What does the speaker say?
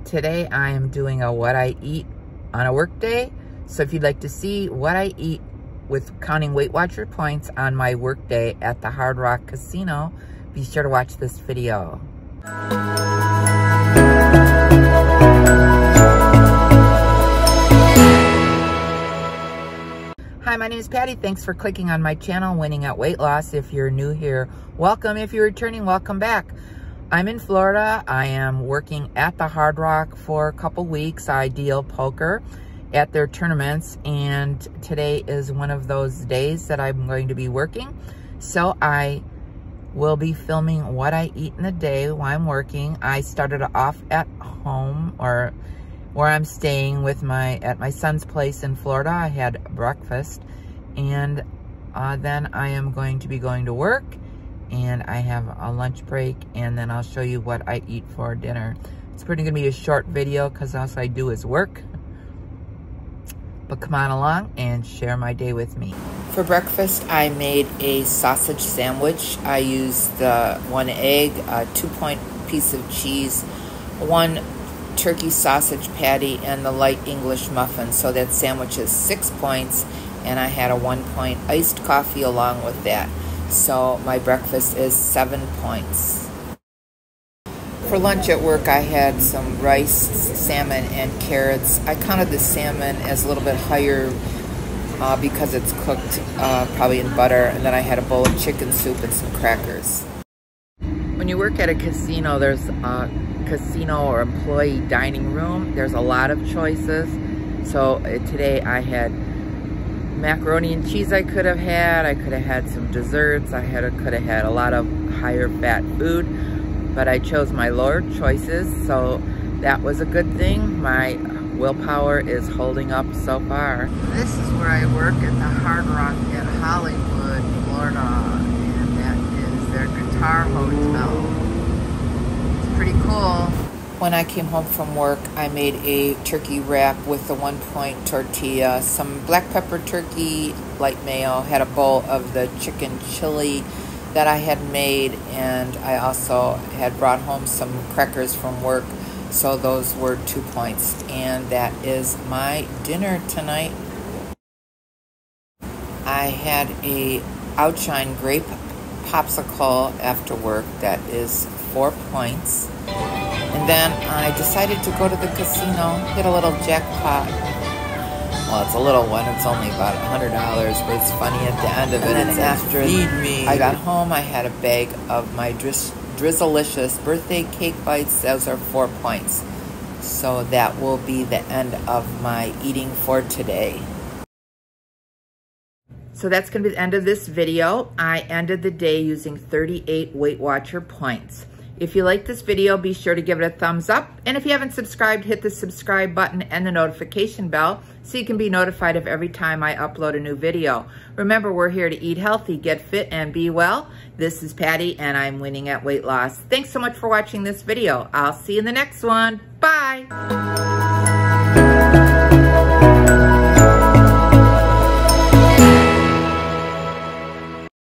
Today I am doing a what I eat on a work day. So if you'd like to see what I eat with counting Weight Watcher points on my work day at the Hard Rock Casino, be sure to watch this video. Hi, my name is Patty. Thanks for clicking on my channel, Winning at Weight Loss. If you're new here, welcome. If you're returning, welcome back. I'm in Florida. I am working at the Hard Rock for a couple weeks. I deal poker at their tournaments, and today is one of those days that I'm going to be working. So I will be filming what I eat in a day while I'm working. I started off at home, or where I'm staying with at my son's place in Florida. I had breakfast, and then I am going to be going to work, and I have a lunch break, and then I'll show you what I eat for dinner. It's pretty gonna be a short video because all I do is work. But come on along and share my day with me. For breakfast, I made a sausage sandwich. I used the 1 egg, a 2-point piece of cheese, 1 turkey sausage patty, and the light English muffin. So that sandwich is 6 points, and I had a 1-point iced coffee along with that. So my breakfast is 7 points. For lunch at work, I had some rice, salmon, and carrots. I counted the salmon as a little bit higher because it's cooked probably in butter. And then I had a bowl of chicken soup and some crackers. When you work at a casino, there's a casino or employee dining room. There's a lot of choices. So today I had macaroni and cheese I could have had some desserts, could have had a lot of higher fat food, but I chose my lower choices, so that was a good thing. My willpower is holding up so far. This is where I work at the Hard Rock in Hollywood, Florida, and that is their Guitar Hotel. It's pretty cool. When I came home from work, I made a turkey wrap with the 1-point tortilla, some black pepper turkey, light mayo, had a bowl of the chicken chili that I had made, and I also had brought home some crackers from work, so those were 2 points. And that is my dinner tonight. I had a Outshine grape popsicle after work, that is 4 points. And then I decided to go to the casino, hit a little jackpot. Well, it's a little one, it's only about $100, but it's funny at the end of it. And after I got home, I had a bag of my Drizzlicious birthday cake bites. Those are 4 points. So that will be the end of my eating for today. So that's going to be the end of this video. I ended the day using 38 Weight Watcher points. If you like this video, be sure to give it a thumbs up. And if you haven't subscribed, hit the subscribe button and the notification bell so you can be notified of every time I upload a new video. Remember, we're here to eat healthy, get fit, and be well. This is Patty, and I'm winning at weight loss. Thanks so much for watching this video. I'll see you in the next one. Bye.